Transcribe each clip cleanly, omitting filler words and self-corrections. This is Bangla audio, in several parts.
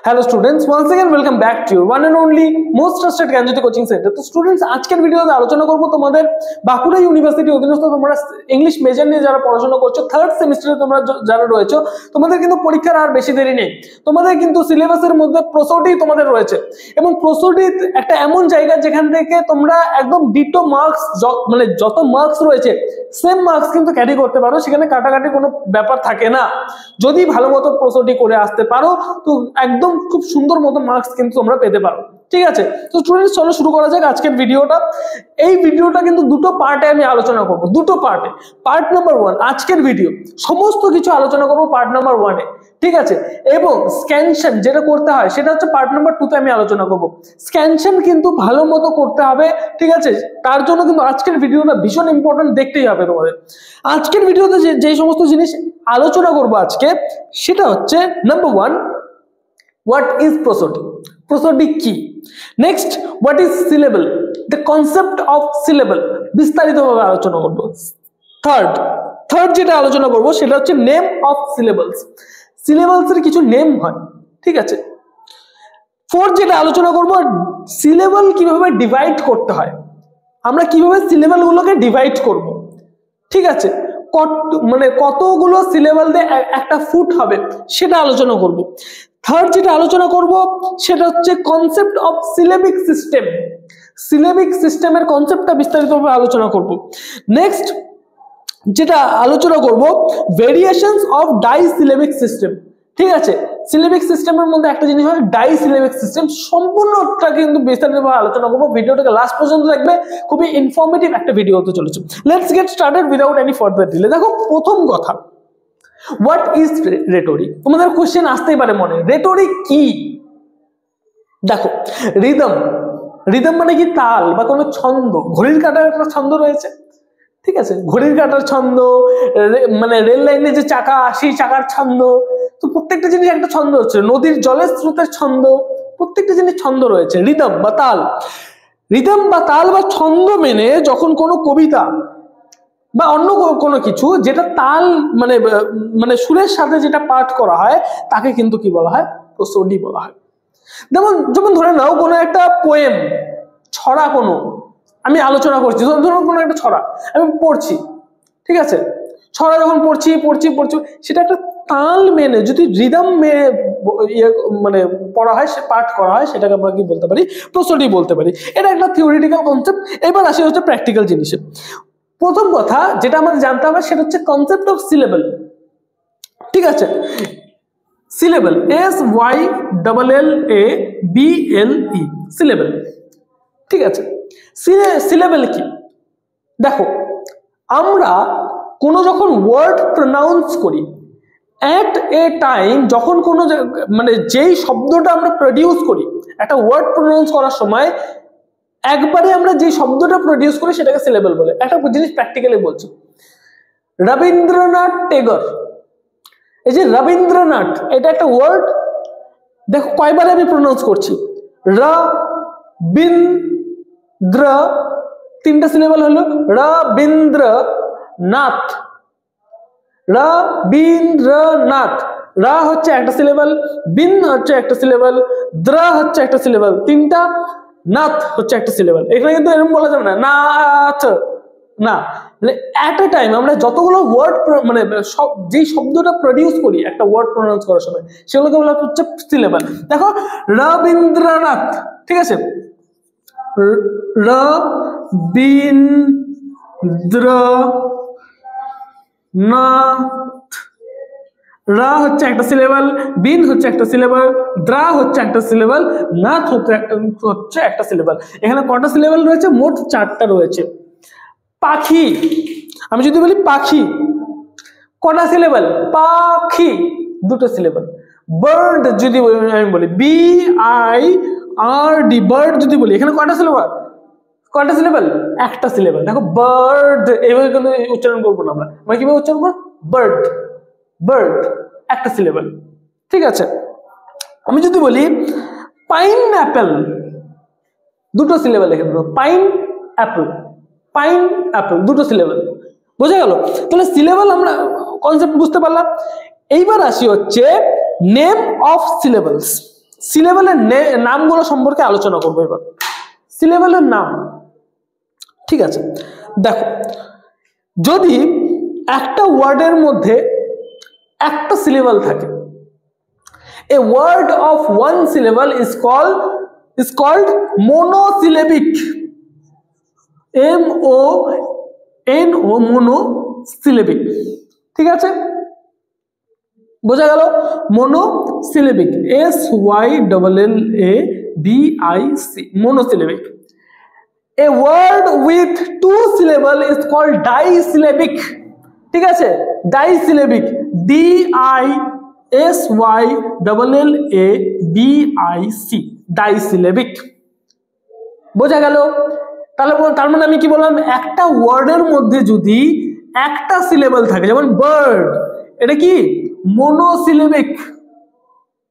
Hello students, once again welcome back to your one and only most trusted Gyanjyoti coaching centre. তো স্টুডেন্টস, আজকের ভিডিওতে আলোচনা করব তোমাদের বাঁকুড়া ইউনিভার্সিটি অধীনস্থ তোমরা ইংলিশ মেজর নিয়ে যারা পড়াশোনা করছো, থার্ড সেমিস্টারে তোমরা যারা রয়েছো, তোমাদের কিন্তু পরীক্ষার আর বেশি দেরি নেই। তোমাদের কিন্তু সিলেবাসের মধ্যে প্রসোডি তোমাদের রয়েছে এবং প্রসোডি একটা এমন জায়গা যেখান থেকে তোমরা একদম ডিটো মার্কস, মানে যত মার্কস রয়েছে সেম মার্কস কিন্তু ক্যারি করতে পারো, সেখানে কাটাকাটি কোনো ব্যাপার থাকে না। যদি ভালো মতো প্রসোডি করে আসতে পারো তো একদম খুব সুন্দর মতো মার্কস কিন্তু তোমরা পেতে পারো। ঠিক আছে, তো স্টুডেন্টস চলো শুরু করা যাক আজকের ভিডিওটা। এই ভিডিওটা কিন্তু দুটো পার্টে আমি আলোচনা করব, দুটো পার্টে। পার্ট নাম্বার 1 আজকের ভিডিও সমস্ত কিছু আলোচনা করব পার্ট নাম্বার 1-এ, ঠিক আছে। এবং স্ক্যানশন যেটা করতে হয় সেটা হচ্ছে পার্ট নাম্বার 2-তে আমি আলোচনা করব। স্ক্যানশন কিন্তু ভালো মতো করতে হবে, ঠিক আছে। তার জন্য কিন্তু আজকের ভিডিওটা ভীষণ ইম্পর্টেন্ট, দেখতেই হবে তোমাদের। আজকের ভিডিওতে যে সমস্ত জিনিস আলোচনা করব আজকে সেটা হচ্ছে number 1, what is prosody? Prosody কি? Next, what is syllable? The concept of syllable বিস্তারিতভাবে আলোচনা করব। থার্ড যেটা আলোচনা করব সেটা হচ্ছে নেম অফ সিলেবলস। সিলেবলস এর কিছু নেম হয়, ঠিক আছে। ফোর্থ যেটা আলোচনা করব, সিলেবল কিভাবে ডিভাইড করতে হয়, আমরা কিভাবে সিলেবল গুলোকে ডিভাইড করব, ঠিক আছে। মানে কতগুলো সিলেবল দিয়ে একটা ফুট হবে সেটা আলোচনা করব। থার্ড যেটা আলোচনা করব সেটা হচ্ছে concept of syllabic system. Syllabic সিস্টেমের কনসেপ্টটা বিস্তারিতভাবে আলোচনা করব। নেক্সট যেটা আলোচনা করব, variations of the syllabic system, ঠিক আছে। সিলেবিক সিস্টেমের মধ্যে একটা জিনিস হয় ডাই সিলেবিক সিস্টেম, সম্পূর্ণটা কিন্তু বিস্তারিতভাবে আলোচনা করব। ভিডিওটাকে লাস্ট পর্যন্ত দেখবে, খুবই ইনফরমেটিভ একটা ভিডিও হতে চলেছে। Let's get started without any further delay. দেখো, প্রথম কথা, হোয়াট ইজ রেটরিক? তোমাদের কোশ্চেন আসতেই পারে মনে, রেটরিক কি? দেখো, রিদম মানে কি? তাল বা কোনো ছন্দ। ঘড়ির কাঁটার একটা ছন্দ রয়েছে, ঠিক আছে। ঘড়ির কাঁটার ছন্দ, মানে রেল লাইনে যে চাকা, সেই চাকার ছন্দ। তো প্রত্যেকটা জিনিস একটা ছন্দ হচ্ছে, নদীর জলের স্রোতের ছন্দ, প্রত্যেকটা জিনিস ছন্দ রয়েছে। রিদম বা তাল, বা ছন্দ মেনে যখন কোনো কবিতা বা অন্য কোনো কিছু যেটা তাল মানে সুরের সাথে যেটা পাঠ করা হয় তাকে কিন্তু কি বলা হয়? প্রসোডি বলা হয়। যেমন ধরে নাও কোনো একটা পোয়েম, ছড়া কোনো আমি আলোচনা করছি, ধরুন কোনো একটা ছড়া আমি পড়ছি, ঠিক আছে। ছড়া যখন পড়ছি সেটা একটা তাল মেনে যদি রিদম মেনে মানে পড়া হয়, পাঠ করা হয়, সেটাকে আমরা কি বলতে পারি? প্রসোডি বলতে পারি। এটা একটা থিওরিটিক্যাল কনসেপ্ট। এবার আসি হচ্ছে প্র্যাকটিক্যাল জিনিসে। প্রথম কথা যেটা আমাদের জানতে হবে সেটা হচ্ছে কনসেপ্ট অফ সিলেবল, ঠিক আছে। সিলেবল, SYLLABLE, সিলেবল, ঠিক আছে। সিলেবল কি? দেখো, আমরা কোনো যখন ওয়ার্ড প্রনাউন্স করি এট এ টাইম, যখন কোনো মানে যেই শব্দটা আমরা প্রডিউস করি একটা ওয়ার্ড প্রনাউন্স করার সময়, একবারে আমরা যে শব্দটা প্রডিউস করি সেটাকে সিলেবল বলে। একটা জিনিস প্র্যাকটিক্যালি বলছি, রবীন্দ্রনাথ টেগর, এই যে রবীন্দ্রনাথ, এটা একটা ওয়ার্ড। দেখো কয়বারে আমি প্রনাউন্স করছি, রবীন্দ্র, তিনটা সিলেবল হলো, রবীন্দ্রনাথ, রবীন্দ্রনাথ। রা হচ্ছে একটা সিলেবল, বিন হচ্ছে একটা সিলেবল, দ্র হচ্ছে একটা সিলেবল, তিনটা, নাথ হচ্ছে একটা সিলেবল। এখানে কিন্তু এরকম বলা যাবে না নাথ, না। মানে এট এ টাইম আমরা যতগুলো ওয়ার্ড মানে যেই শব্দটা প্রডিউস করি একটা ওয়ার্ড প্রনাউন্স করার সময়, সেগুলোকে বলা হচ্ছে সিলেবল। দেখো, রবীন্দ্রনাথ, ঠিক আছে, রবীন্দ্রনাথ, রা হচ্ছে একটা সিলেবল, বিন হচ্ছে একটা সিলেবল, দ্রা হচ্ছে একটা সিলেবল, নাথ হচ্ছে একটা সিলেবল। এখানে কটা সিলেবল রয়েছে? মোট 4টা রয়েছে। পাখি, আমি যদি বলি পাখি, কটা সিলেবল? পাখি, 2টো সিলেবল। বার্ড যদি আমি বলি BIRD, বার্ড যদি বলি, এখানে কটা সিলেবল? একটা সিলেবল। দেখো, বার্ড এইভাবে কিন্তু উচ্চারণ করবো না আমরা কিভাবে উচ্চারণ করবো? বার্ড, একটা সিলেবল, ঠিক আছে। আমি যদি বলি পাইনঅ্যাপল, 2টো সিলেবল লিখে দেবো, পাইনঅ্যাপল, 2টো সিলেবল। বোঝা গেল? তাহলে সিলেবল আমরা কনসেপ্ট বুঝতে পারলাম। এইবার আসি হচ্ছে নেম অফ সিলেবলস। সিলেবেলের নামগুলো সম্পর্কে আলোচনা করবো এবার। সিলেবেলের নাম, ঠিক আছে, দেখো যদি একটা ওয়ার্ডের মধ্যে একটা সিলেবেল থাকে, a word of one syllable is called monosyllabic, MONO monosyllabic, ঠিক আছে, বোঝা গেল? monosyllabic, SYLLABIC, monosyllabic. A word with two syllable is called disyllabic, ঠিক আছে, disyllabic, DISYLLABIC, disyllabic, বোঝা গেল? তাহলে তার মানে আমি কি বললাম, একটা ওয়ার্ডের মধ্যে যদি একটা সিলেবল থাকে, যেমন বার্ড, এটা কি মনোসিলেবিক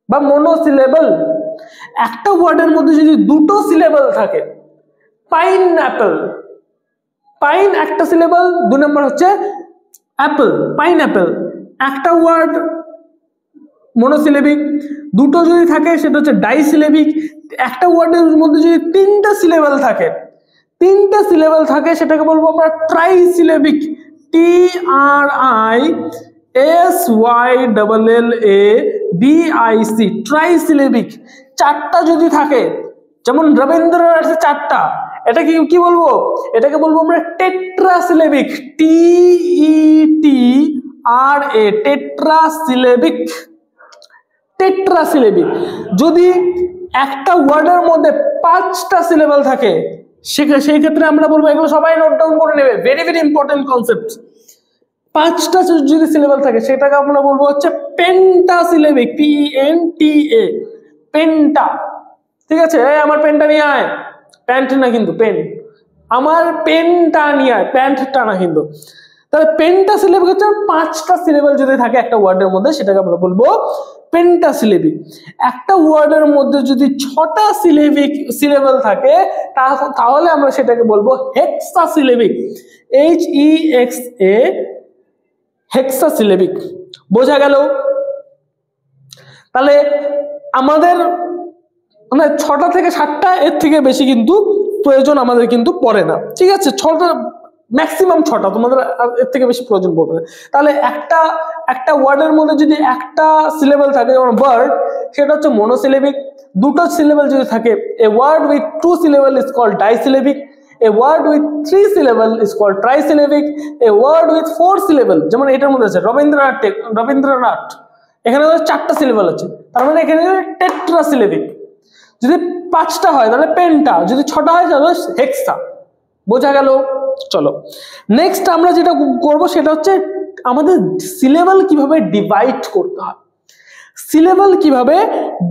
বা মনোসিলেবল। একটা ওয়ার্ডের মধ্যে যদি দুটো সিলেবল থাকে, পাইনঅ্যাপল, পাইন একটা সিলেবল, 2 নম্বর হচ্ছে অ্যাপল, পাইনঅ্যাপল, একটা ওয়ার্ড মনোসিলেবিক, দুটো যদি থাকে সেটা হচ্ছে ডাইসিলেবিক। একটা ওয়ার্ডের মধ্যে যদি তিনটা সিলেবল থাকে, তিনটা সিলেবল থাকে সেটাকে বলবো আমরা ট্রাইসিলেবিক, TRISYLLABIC, ট্রাইসিলেবিক। চারটা যদি থাকে, যেমন রবীন্দ্রনাথের চারটা, এটা কি বলবো, এটাকে বলবো আমরা টেট্রাসিলেবিক, TETRA, টেট্রাসিলেবিক, টেট্রাসিলেবিক। যদি একটা ওয়ার্ডের মধ্যে 5টা সিলেবল থাকে, সেই ক্ষেত্রে আমরা বলবো, এগুলো সবাই নোট ডাউন করে নেবে, ভেরি ভেরি ইম্পর্টেন্ট কনসেপ্ট। 5টা যদি সিলেবল থাকে সেটাকে আমরা বলবো হচ্ছে পেন্টাসিলেবিক, PENTA, পেন্টা, ঠিক আছে। আমার পেনটা নিয়ে আয়, প্যান্ট না কিন্তু পেন, আমার পেনটা নিয়ে আয়, প্যান্টটা না কিন্তু। তাহলে পেন্টাসিলেবিক হচ্ছে 5টা সিলেবল যদি থাকে একটা ওয়ার্ডের মধ্যে, সেটাকে আমরা বলবো পেন্টাসিলেবিক। একটা ওয়ার্ডের মধ্যে যদি 6টা সিলেবল থাকে, তাহলে আমরা সেটাকে বলবো হেক্সাসিলেবিক, HEXA, হেক্সাসিলেবিক, বোঝা গেল? তাহলে আমাদের মানে 6টা থেকে 7টা, এর থেকে বেশি কিন্তু প্রয়োজন আমাদের কিন্তু পড়ে না, ঠিক আছে। 6টা ম্যাক্সিমাম 6টা, তোমাদের এর থেকে বেশি প্রয়োজন পড়বে না। তাহলে একটা ওয়ার্ডের মধ্যে যদি একটা সিলেবল থাকে, যেমন বার্ড, সেটা হচ্ছে মনোসিলেবিক। দুটো সিলেবল যদি থাকে, a word with 2 syllable is called disyllabic, a word with 3 syllable is called trisyllabic, a word with 4 syllable, যেমন এটার মধ্যে আছে রবীন্দ্রনাথ, এখানে 4টা সিলেবল আছে, তার মানে এখানে টেট্রাসিলেবিক। যদি 5টা হয় তাহলে পেন্টা, যদি 6টা হয় তাহলে হেক্সা, বোঝা গেল? চলো নেক্সট আমরা যেটা করব সেটা হচ্ছে আমাদের সিলেবল কিভাবে ডিভাইড করতে হয়। সিলেবল কিভাবে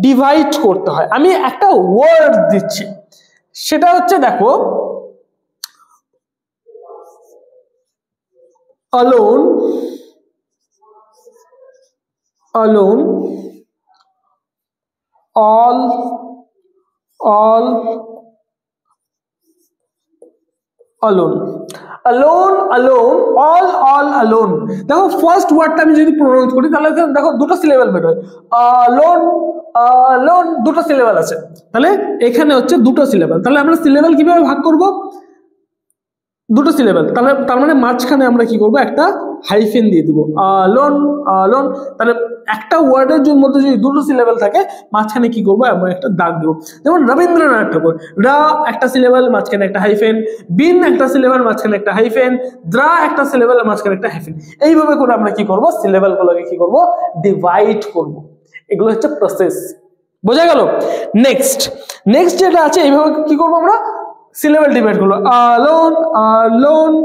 ডিভাইড করতে হয়, আমি একটা ওয়ার্ড দিচ্ছি, সেটা হচ্ছে দেখো, alone, alone, all, alone, alone, alone, all alone। দেখো ফার্স্ট ওয়ার্ডটা আমি যদি প্রোনাউন্স করি তাহলে দেখো দুটো সিলেবল বের হয়, alone, alone, দুটো সিলেবল আছে, তাহলে এখানে হচ্ছে দুটো সিলেবল। তাহলে আমরা সিলেবল কিভাবে ভাগ করব, দুটো সিলেবল, তাহলে তার মানে মাঝখানে আমরা কি করব, একটা হাইফেন দিয়ে দিব, alone, alone। তাহলে একটা ওয়ার্ডের মধ্যে যদি দুটো সিলেবল থাকে, মাঝখানে কি করব, আমরা একটা দাগ দেব। যেমন রবীন্দ্রনাথ ঠাকুর, রা একটা সিলেবল, মাঝখানে একটা হাইফেন, বিন একটা সিলেবল, মাঝখানে একটা হাইফেন, দ্রা একটা সিলেবল, মাঝখানে একটা হাইফেন। এইভাবে করে আমরা কি করব, সিলেবলগুলোকে কি করব, ডিভাইড করব। এগুলো হচ্ছে প্রসেস, বোঝা গেল? নেক্সট যেটা আছে, এইভাবে কি করব আমরা, সিলেবল ডিভাইড করবো, alone, alone,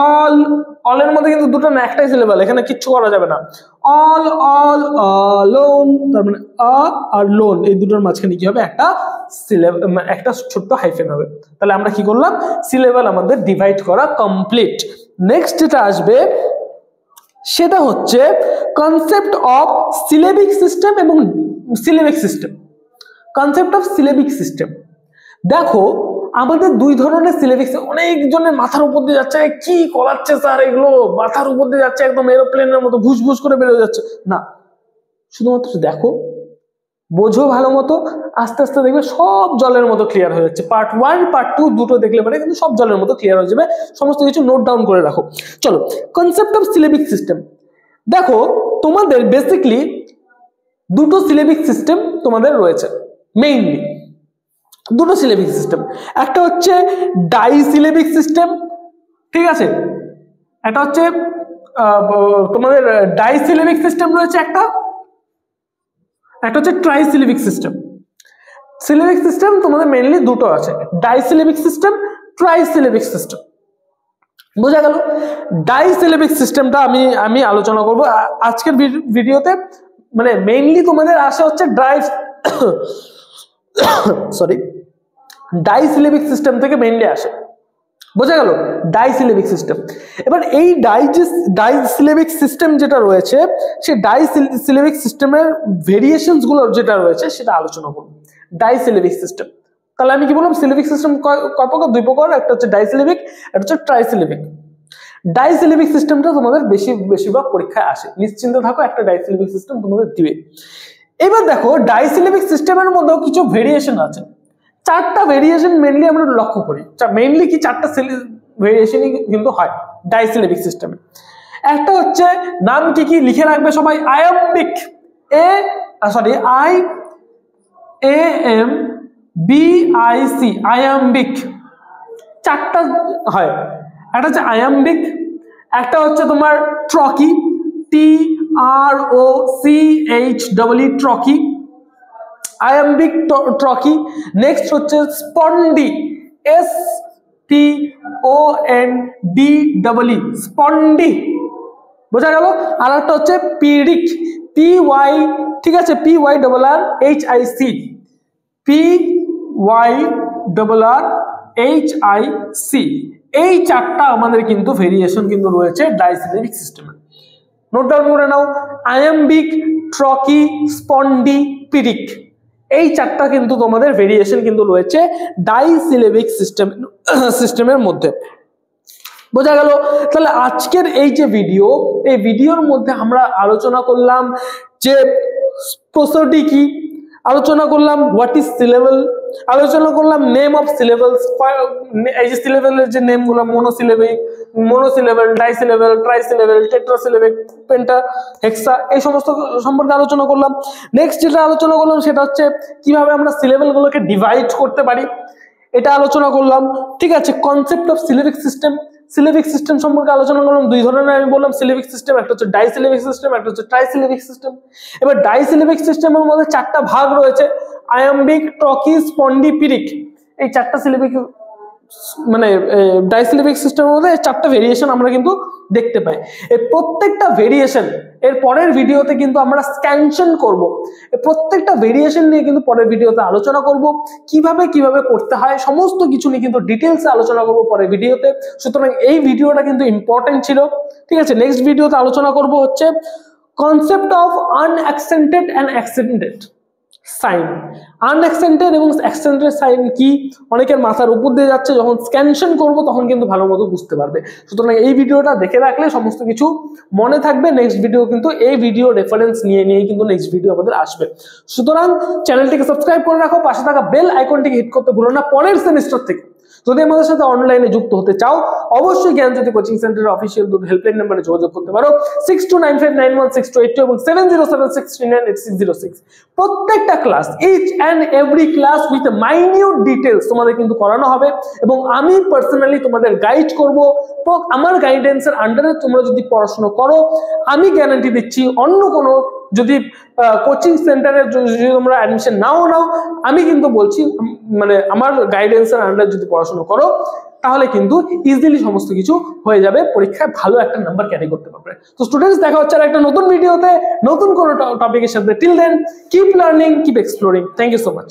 all, all এর মধ্যে কিন্তু দুটো না, একটাই সিলেবল, এখানে কিচ্ছু করা যাবে না। all, alone, তার মানে আ আর লোন, এই দুটোর মাঝখানে কি হবে, একটা সিলেবল, একটা ছোট্ট হাইফেন হবে। তাহলে আমরা কি করলাম, সিলেবল আমাদের ডিভাইড করা কমপ্লিট। নেক্সট যেটা আসবে সেটা হচ্ছে কনসেপ্ট অফ সিলেবিক সিস্টেম এবং syllabic system. Concept of syllabic system, দেখো আমাদের দুই ধরনের সিলেবিক্স, অনেকজনের মাথার উপর দিয়ে যাচ্ছে, কি করাচ্ছে স্যার এগুলো, মাথার উপর দিয়ে যাচ্ছে, একদম এরোপ্লেনের মতো ঘুষ ঘুষ করে বেরোয় যাচ্ছে না। শুধুমাত্র দেখো, বোঝো ভালো মতো, আস্তে আস্তে দেখবে সব জলের মতো ক্লিয়ার হয়ে যাচ্ছে। পার্ট 1 পার্ট 2 দুটো দেখলে পরে কিন্তু সব জলের মতো ক্লিয়ার হয়ে যাবে। সমস্ত কিছু নোট ডাউন করে রাখো। চলো, কনসেপ্ট অফ সিলেবিক সিস্টেম। দেখো তোমাদের বেসিকলি দুটো সিলেবিক সিস্টেম তোমাদের রয়েছে, মেইনলি দুটো সিলেবিক সিস্টেম। একটা হচ্ছে ডাইসিলেবিক সিস্টেম, ঠিক আছে, একটা হচ্ছে তোমাদের ডাইসিলেবিক সিস্টেম রয়েছে, একটা হচ্ছে ট্রাইসিলেবিক সিস্টেম। সিলেবিক সিস্টেম তোমাদের মেইনলি দুটো আছে, ডাইসিলেবিক সিস্টেম, ট্রাইসিলেবিক সিস্টেম। বোঝা গেল? ডাইসিলেবিক সিস্টেমটা আমি আলোচনা করব আজকের ভিডিওতে। মানে মেইনলি তোমাদের আসে হচ্ছে ডাইসিলেবিক সিস্টেম থেকে মেইনলি আসে। বোঝা গেল? Disyllabic system. এবার এই ডাইসিলেবিক সিস্টেম যেটা রয়েছে, সেই ডাইসিলেবিক সিস্টেমের ভেরিয়েশনস গুলো যেটা রয়েছে সেটা আলোচনা করব। ডাইসিলেবিক সিস্টেম, তাহলে আমি কি বললাম, সিলেবিক সিস্টেম কয় প্রকার? দুই প্রকার, একটা হচ্ছে ডাইসিলেবিক, একটা হচ্ছে ট্রাইসিলেবিক। ডাইসিলেবিক সিস্টেমটা তোমাদের বেশিরভাগ পরীক্ষায় আসে, নিশ্চিন্ত থাকো একটা ডাইসিলেবিক সিস্টেম তোমাদের দিবে। এবার দেখো ডাইসিলেবিক সিস্টেমের মধ্যেও কিছু ভেরিয়েশন আছে, চারটা ভেরিয়েশন মেইনলি আমরা লক্ষ্য করি। মেইনলি কি চারটা ভেরিয়েশনই কিন্তু হয় ডাইসিলেবিক সিস্টেমে। একটা হচ্ছে, নাম কি লিখে রাখবে সবাই, আয়াম্বিক, IAMBIC, আয়াম্বিক। চারটা হয়, একটা হচ্ছে আয়াম্বিক, একটা হচ্ছে তোমার ট্রকি, TROCHE, ট্রকি, আয়াম্বিক ট্রকি। নেক্সট হচ্ছে স্পন্ডি, SPONDE, স্পন্ডি। বোঝা গেল? আর একটা হচ্ছে পিরিক, PY, ঠিক আছে, PYRRHIC, PYRRHIC। এই চারটা আমাদের কিন্তু ভেরিয়েশন কিন্তু রয়েছে ডাইসিলেবিক সিস্টেমে। নোট ডাউন করে নাও, আয়াম্বিক, ট্রকি, স্পন্ডি, পিরিক। এই চারটা কিন্তু তোমাদের ভেরিয়েশন কিন্তু রয়েছে ডাইসিলেবিক সিস্টেমের মধ্যে। বোঝা গেল? তাহলে আজকের এই যে ভিডিও, এই ভিডিওর মধ্যে আমরা আলোচনা করলাম যে প্রসিডি কি, আলোচনা করলাম হোয়াট ইজ সিলেবল, আলোচনা করলাম নেম অফ সিলেবলস, এই যে সিলেবলের যে নেমগুলো, মোনোসিলেবল, ডাইসিলেবল, ট্রাইসিলেবল, টেট্রাসিলেবল, পেন্টা, হেক্সা, এই সমস্ত সম্পর্কে আলোচনা করলাম। নেক্সট যেটা আলোচনা করলাম সেটা হচ্ছে কিভাবে আমরা সিলেবলগুলোকে ডিভাইড করতে পারি, এটা আলোচনা করলাম। ঠিক আছে, concept of syllabic system, syllabic system সম্পর্কে আলোচনা করলাম। দুই ধরনের আমি বললাম সিলেবিক সিস্টেম, একটা হচ্ছে ডাইসিলেবিক সিস্টেম, একটা হচ্ছে ট্রাইসিলেবিক সিস্টেম। এবার ডাইসিলেবিক সিস্টেমের মধ্যে চারটা ভাগ রয়েছে, আয়াম্বিক, ট্রকি, স্পন্ডি, পিরিক। এই চারটা সিলেবিক মানে ডাইসিলেবিক সিস্টেমের মধ্যে চারটা ভেরিয়েশন আমরা কিন্তু দেখতে পাই। এই প্রত্যেকটা ভেরিয়েশন এর পরের ভিডিওতে কিন্তু আমরা স্ক্যানশন করব। এই প্রত্যেকটা ভেরিয়েশন নিয়ে কিন্তু পরের ভিডিওতে আলোচনা করব, কিভাবে করতে হয় সমস্ত কিছু নিয়ে কিন্তু ডিটেইলসে আলোচনা করব পরের ভিডিওতে। সুতরাং এই ভিডিওটা কিন্তু ইম্পর্টেন্ট ছিল। ঠিক আছে, নেক্সট ভিডিওতে আলোচনা করব হচ্ছে কনসেপ্ট অফ আনঅ্যাকসেন্টেড এন্ড অ্যাকসেন্টেড সাইন। আনঅ্যাকসেন্টেড এবং অ্যাকসেন্টেড সাইন কি অনেকের মাথার উপর দিয়ে যাচ্ছে, যখন স্ক্যানশন করব তখন কিন্তু ভালো মতো বুঝতে পারবে। সুতরাং এই ভিডিওটা দেখে রাখলে সমস্ত কিছু মনে থাকবে। নেক্সট ভিডিও কিন্তু এই ভিডিও রেফারেন্স নিয়ে কিন্তু নেক্সট ভিডিও আমাদের আসবে। সুতরাং চ্যানেলটিকে সাবস্ক্রাইব করে রাখো, পাশে থাকা বেল আইকনটিকে হিট করতে ভুলো না। পরের সেমিস্টার থেকে যদি আমাদের সাথে অনলাইনে যুক্ত হতে চাও, অবশ্যই জ্ঞানজ্যোতি কোচিং সেন্টারের অফিসিয়াল হেল্পলাইন নাম্বারে যোগাযোগ করতে পারো, 6295916282 এবং 7076398606। প্রত্যেকটা class, each and every class with minute details তোমাদের কিন্তু করানো হবে এবং আমি পার্সোনালি তোমাদের গাইড করব। আমার গাইডেন্সের আন্ডারে তোমরা যদি পড়াশোনা করো, আমি গ্যারান্টি দিচ্ছি অন্য কোনো যদি কোচিং সেন্টারে যদি তোমরা অ্যাডমিশন নাও, আমি কিন্তু বলছি মানে আমার গাইডেন্সের আন্ডারে যদি পড়াশোনা করো তাহলে কিন্তু ইজিলি সমস্ত কিছু হয়ে যাবে, পরীক্ষায় ভালো একটা নাম্বার ক্যারি করতে পারবে। তো স্টুডেন্টস, দেখা হচ্ছে আর একটা নতুন ভিডিওতে নতুন কোনো টপিকের সাথে। Till then, keep learning, keep exploring. Thank you so much.